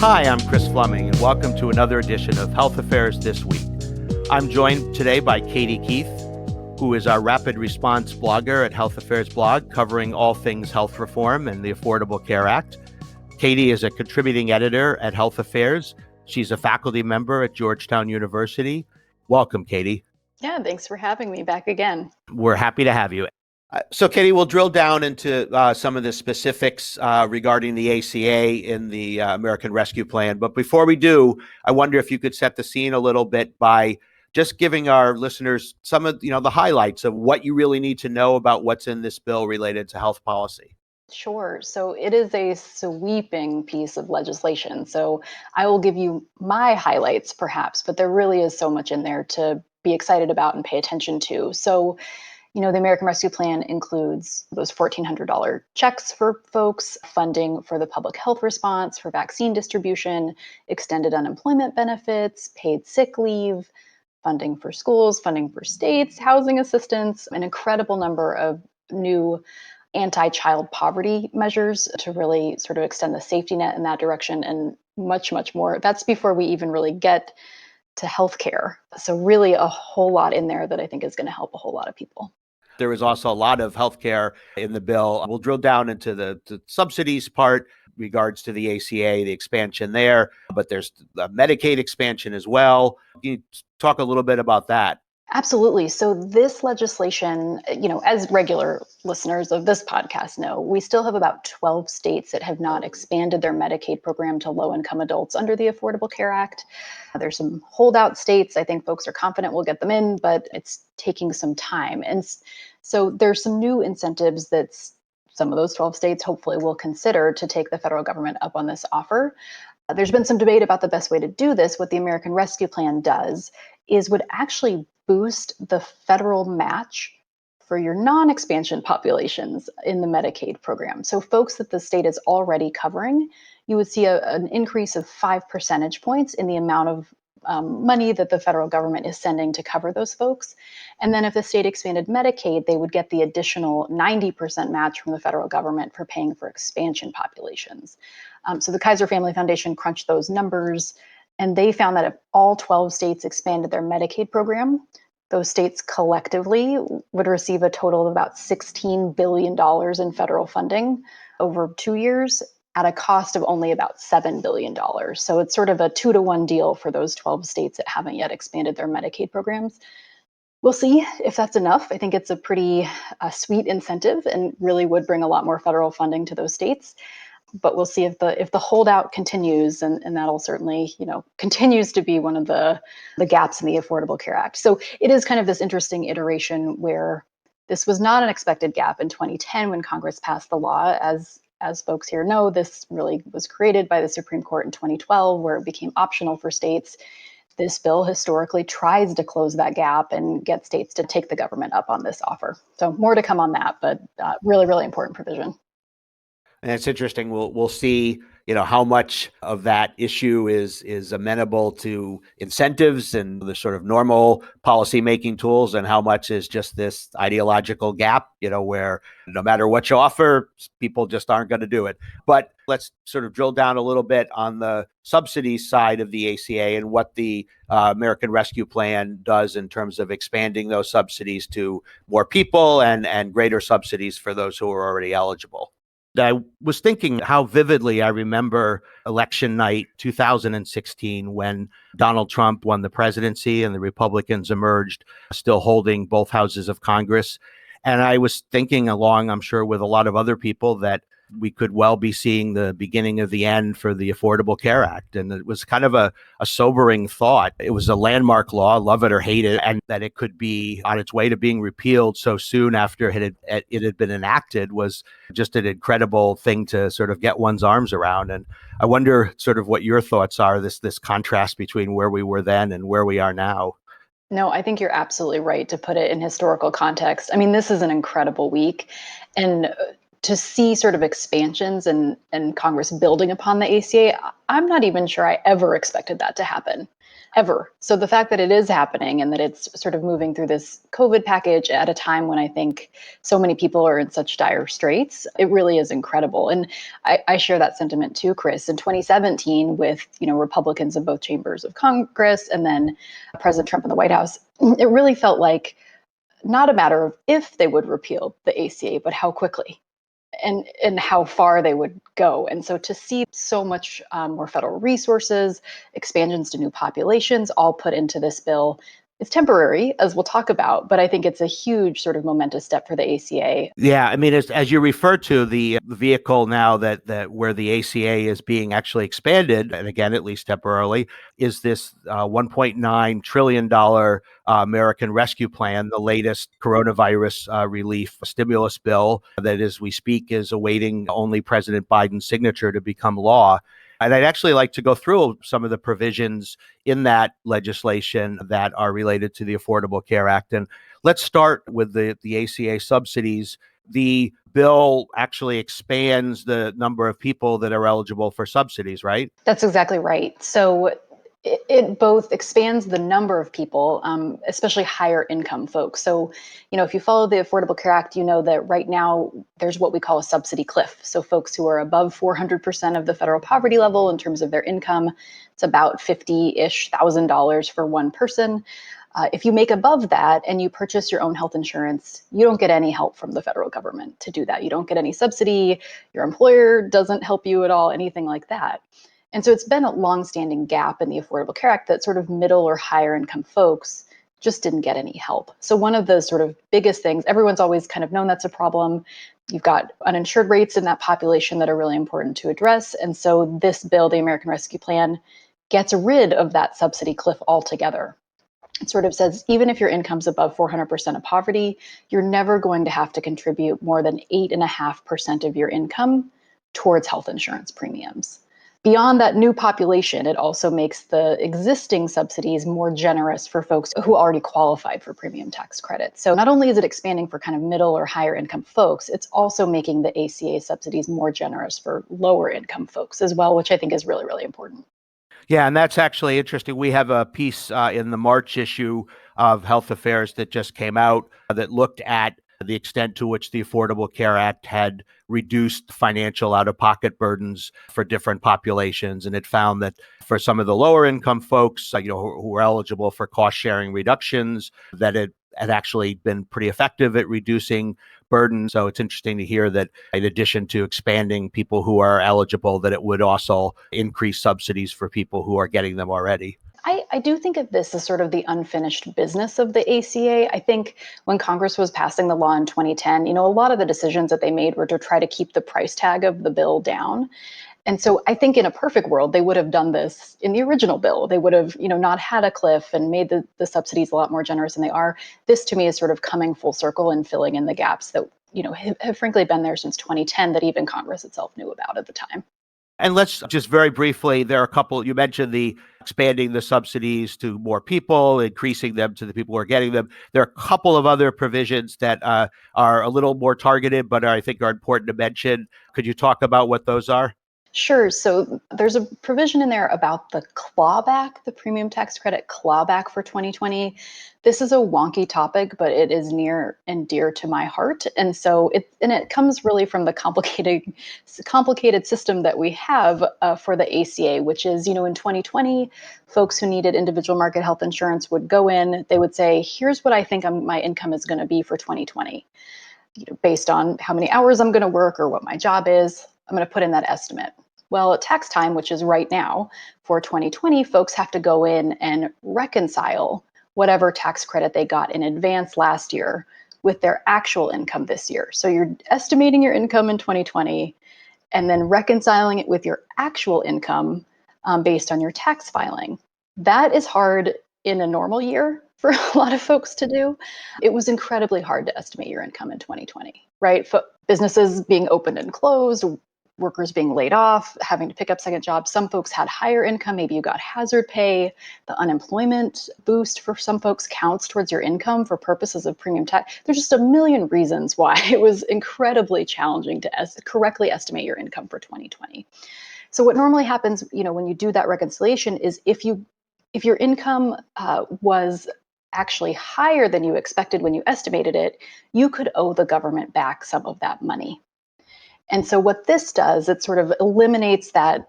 Hi, I'm Chris Fleming, and welcome to another edition of Health Affairs This Week. I'm joined today by Katie Keith, who is our rapid response blogger at Health Affairs Blog, covering all things health reform and the Affordable Care Act. Katie is a contributing editor at Health Affairs. She's a faculty member at Georgetown University. Welcome, Katie. Yeah, thanks for having me back again. We're happy to have you. So, Katie, we'll drill down into some of the specifics regarding the ACA in the American Rescue Plan. But before we do, I wonder if you could set the scene a little bit by just giving our listeners some of the highlights of what you really need to know about what's in this bill related to health policy. Sure. So it is a sweeping piece of legislation. So I will give you my highlights, perhaps, but there really is so much in there to be excited about and pay attention to. So the American Rescue Plan includes those $1,400 checks for folks, funding for the public health response, for vaccine distribution, extended unemployment benefits, paid sick leave, funding for schools, funding for states, housing assistance, an incredible number of new anti-child poverty measures to really sort of extend the safety net in that direction, and much, much more. That's before we even really get to healthcare. So really a whole lot in there that I think is going to help a whole lot of people. There is also a lot of healthcare in the bill. We'll drill down into the subsidies part regards to the ACA, the expansion there, but there's the Medicaid expansion as well. Can you talk a little bit about that? Absolutely. So this legislation, as regular listeners of this podcast know, we still have about 12 states that have not expanded their Medicaid program to low-income adults under the Affordable Care Act. There's some holdout states. I think folks are confident we'll get them in, but it's taking some time. And so there's some new incentives that some of those 12 states hopefully will consider to take the federal government up on this offer. There's been some debate about the best way to do this. What the American Rescue Plan does is would actually boost the federal match for your non-expansion populations in the Medicaid program. So folks that the state is already covering, you would see an increase of 5 percentage points in the amount of money that the federal government is sending to cover those folks. And then if the state expanded Medicaid, they would get the additional 90% match from the federal government for paying for expansion populations. So the Kaiser Family Foundation crunched those numbers, and they found that if all 12 states expanded their Medicaid program, those states collectively would receive a total of about $16 billion in federal funding over 2 years at a cost of only about $7 billion. So it's sort of a 2-to-1 deal for those 12 states that haven't yet expanded their Medicaid programs. We'll see if that's enough. I think it's a pretty sweet incentive and really would bring a lot more federal funding to those states. But we'll see if the holdout continues, and that'll certainly, continues to be one of the gaps in the Affordable Care Act. So it is kind of this interesting iteration where this was not an expected gap in 2010 when Congress passed the law. As folks here know, this really was created by the Supreme Court in 2012, where it became optional for states. This bill historically tries to close that gap and get states to take the government up on this offer. So more to come on that, but really, really important provision. And it's interesting. We'll see, how much of that issue is amenable to incentives and the sort of normal policy-making tools, and how much is just this ideological gap, where no matter what you offer, people just aren't going to do it. But let's sort of drill down a little bit on the subsidy side of the ACA and what the American Rescue Plan does in terms of expanding those subsidies to more people and greater subsidies for those who are already eligible. I was thinking how vividly I remember election night 2016 when Donald Trump won the presidency and the Republicans emerged, still holding both houses of Congress. And I was thinking along, I'm sure, with a lot of other people that we could well be seeing the beginning of the end for the Affordable Care Act. And it was kind of a sobering thought. It was a landmark law, love it or hate it, and that it could be on its way to being repealed so soon after it had been enacted was just an incredible thing to sort of get one's arms around. And I wonder sort of what your thoughts are, this contrast between where we were then and where we are now. No, I think you're absolutely right to put it in historical context. I mean, this is an incredible week. And to see sort of expansions and Congress building upon the ACA, I'm not even sure I ever expected that to happen. ever. So the fact that it is happening and that it's sort of moving through this COVID package at a time when I think so many people are in such dire straits, it really is incredible. And I share that sentiment too, Chris. In 2017, with Republicans in both chambers of Congress and then President Trump in the White House, it really felt like not a matter of if they would repeal the ACA, but how quickly and how far they would go. And so to see so much more federal resources, expansions to new populations, all put into this bill, it's temporary, as we'll talk about, but I think it's a huge sort of momentous step for the ACA. Yeah, I mean, as you refer to the vehicle now that where the ACA is being actually expanded, and again, at least temporarily, is this $1.9 trillion American Rescue Plan, the latest coronavirus relief stimulus bill that, as we speak, is awaiting only President Biden's signature to become law. And I'd actually like to go through some of the provisions in that legislation that are related to the Affordable Care Act. And let's start with the ACA subsidies. The bill actually expands the number of people that are eligible for subsidies, right? That's exactly right. So it both expands the number of people, especially higher income folks. So, if you follow the Affordable Care Act, you know that right now there's what we call a subsidy cliff. So folks who are above 400% of the federal poverty level in terms of their income, it's about $50-ish thousand for one person. If you make above that and you purchase your own health insurance, you don't get any help from the federal government to do that. You don't get any subsidy. Your employer doesn't help you at all, anything like that. And so it's been a longstanding gap in the Affordable Care Act that sort of middle or higher income folks just didn't get any help. So one of the sort of biggest things, everyone's always kind of known that's a problem. You've got uninsured rates in that population that are really important to address. And so this bill, the American Rescue Plan, gets rid of that subsidy cliff altogether. It sort of says, even if your income's above 400% of poverty, you're never going to have to contribute more than 8.5% of your income towards health insurance premiums. Beyond that new population, it also makes the existing subsidies more generous for folks who already qualified for premium tax credit. So not only is it expanding for kind of middle or higher income folks, it's also making the ACA subsidies more generous for lower income folks as well, which I think is really, really important. Yeah, and that's actually interesting. We have a piece in the March issue of Health Affairs that just came out that looked at the extent to which the Affordable Care Act had reduced financial out-of-pocket burdens for different populations. And it found that for some of the lower income folks, who were eligible for cost-sharing reductions, that it had actually been pretty effective at reducing burden. So it's interesting to hear that in addition to expanding people who are eligible, that it would also increase subsidies for people who are getting them already. I do think of this as sort of the unfinished business of the ACA. I think when Congress was passing the law in 2010, a lot of the decisions that they made were to try to keep the price tag of the bill down. And so I think in a perfect world, they would have done this in the original bill. They would have, not had a cliff and made the subsidies a lot more generous than they are. This to me is sort of coming full circle and filling in the gaps that, have frankly been there since 2010 that even Congress itself knew about at the time. And let's just very briefly, there are a couple, you mentioned the expanding the subsidies to more people, increasing them to the people who are getting them. There are a couple of other provisions that are a little more targeted, but I think are important to mention. Could you talk about what those are? Sure. So there's a provision in there about the clawback, the premium tax credit clawback for 2020. This is a wonky topic, but it is near and dear to my heart. And so it comes really from the complicated system that we have for the ACA, which is, in 2020, folks who needed individual market health insurance would go in, they would say, here's what I think my income is going to be for 2020. Based on how many hours I'm going to work or what my job is, I'm going to put in that estimate. Well, at tax time, which is right now for 2020, folks have to go in and reconcile whatever tax credit they got in advance last year with their actual income this year. So you're estimating your income in 2020 and then reconciling it with your actual income based on your tax filing. That is hard in a normal year for a lot of folks to do. It was incredibly hard to estimate your income in 2020, right? Businesses being opened and closed, workers being laid off, having to pick up second jobs. Some folks had higher income. Maybe you got hazard pay. The unemployment boost for some folks counts towards your income for purposes of premium tax. There's just a million reasons why it was incredibly challenging to correctly estimate your income for 2020. So what normally happens, when you do that reconciliation is if you If your income was actually higher than you expected when you estimated it, you could owe the government back some of that money. And so what this does, it sort of eliminates that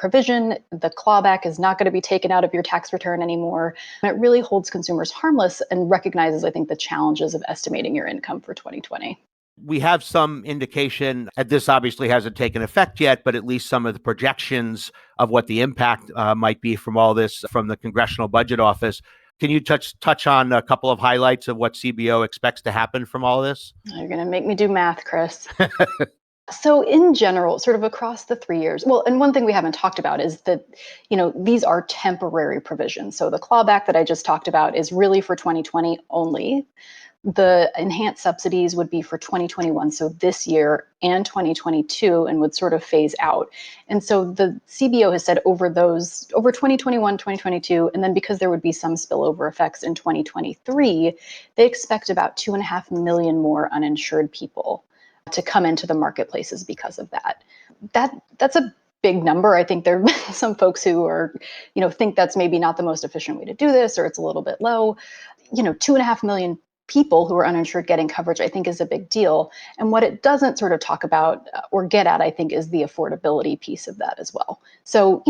provision. The clawback is not going to be taken out of your tax return anymore. And it really holds consumers harmless and recognizes, I think, the challenges of estimating your income for 2020. We have some indication, and this obviously hasn't taken effect yet, but at least some of the projections of what the impact might be from all this from the Congressional Budget Office. Can you touch on a couple of highlights of what CBO expects to happen from all this? You're going to make me do math, Chris. So in general, sort of across the 3 years, well, and one thing we haven't talked about is that, these are temporary provisions. So the clawback that I just talked about is really for 2020 only. The enhanced subsidies would be for 2021, so this year, and 2022, and would sort of phase out. And so the CBO has said over 2021, 2022, and then because there would be some spillover effects in 2023, they expect about 2.5 million more uninsured people to come into the marketplaces because of that. That's a big number. I think there are some folks who are, think that's maybe not the most efficient way to do this, or it's a little bit low. 2.5 million people who are uninsured getting coverage, I think, is a big deal. And what it doesn't sort of talk about or get at, I think, is the affordability piece of that as well. So,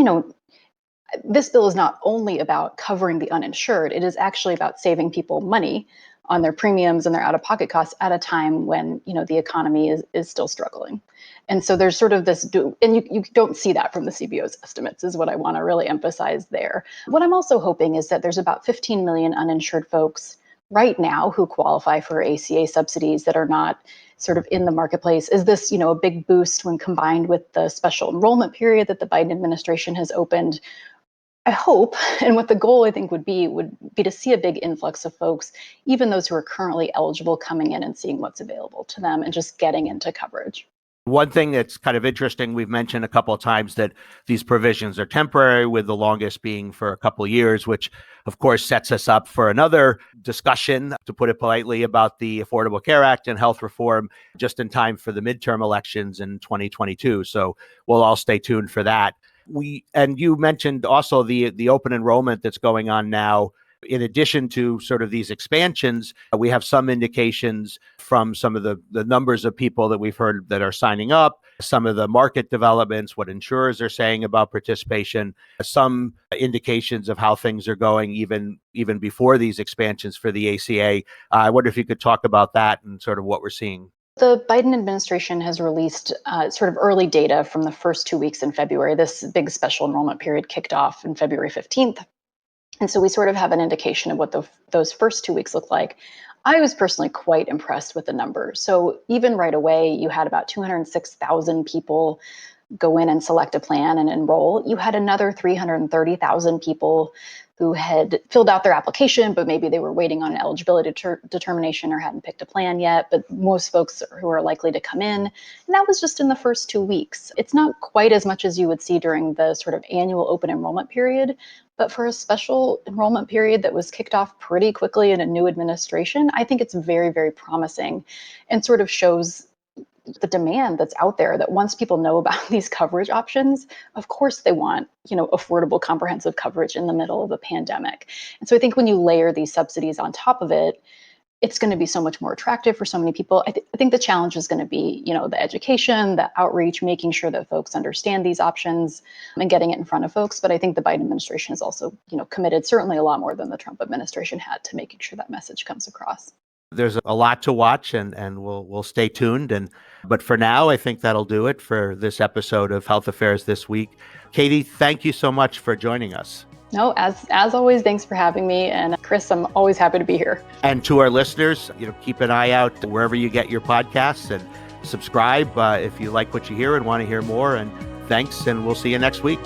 this bill is not only about covering the uninsured, it is actually about saving people money on their premiums and their out-of-pocket costs at a time when the economy is still struggling. And so there's sort of this, and you don't see that from the CBO's estimates, is what I want to really emphasize there. What I'm also hoping is that there's about 15 million uninsured folks right now who qualify for ACA subsidies that are not sort of in the marketplace. Is this, a big boost when combined with the special enrollment period that the Biden administration has opened? I hope, and what the goal I think would be to see a big influx of folks, even those who are currently eligible, coming in and seeing what's available to them and just getting into coverage. One thing that's kind of interesting, we've mentioned a couple of times that these provisions are temporary, with the longest being for a couple of years, which of course sets us up for another discussion, to put it politely, about the Affordable Care Act and health reform just in time for the midterm elections in 2022. So we'll all stay tuned for that. And you mentioned also the open enrollment that's going on now. In addition to sort of these expansions, we have some indications from some of the numbers of people that we've heard that are signing up, some of the market developments, what insurers are saying about participation, some indications of how things are going even before these expansions for the ACA. I wonder if you could talk about that and sort of what we're seeing. The Biden administration has released sort of early data from the first 2 weeks in February. This big special enrollment period kicked off on February 15th. And so we sort of have an indication of what those first 2 weeks look like. I was personally quite impressed with the numbers. So even right away, you had about 206,000 people go in and select a plan and enroll. You had another 330,000 people who had filled out their application, but maybe they were waiting on an eligibility determination or hadn't picked a plan yet. But most folks who are likely to come in, and that was just in the first 2 weeks. It's not quite as much as you would see during the sort of annual open enrollment period, but for a special enrollment period that was kicked off pretty quickly in a new administration, I think it's very, very promising and sort of shows the demand that's out there, that once people know about these coverage options, of course they want, affordable, comprehensive coverage in the middle of a pandemic. And so I think when you layer these subsidies on top of it, it's going to be so much more attractive for so many people. I think the challenge is going to be, the education, the outreach, making sure that folks understand these options and getting it in front of folks. But I think the Biden administration is also, committed certainly a lot more than the Trump administration had to making sure that message comes across. There's a lot to watch, and we'll stay tuned. But for now, I think that'll do it for this episode of Health Affairs This Week. Katie, thank you so much for joining us. No, as always, thanks for having me. And Chris, I'm always happy to be here. And to our listeners, keep an eye out wherever you get your podcasts, and subscribe if you like what you hear and want to hear more. And thanks, and we'll see you next week.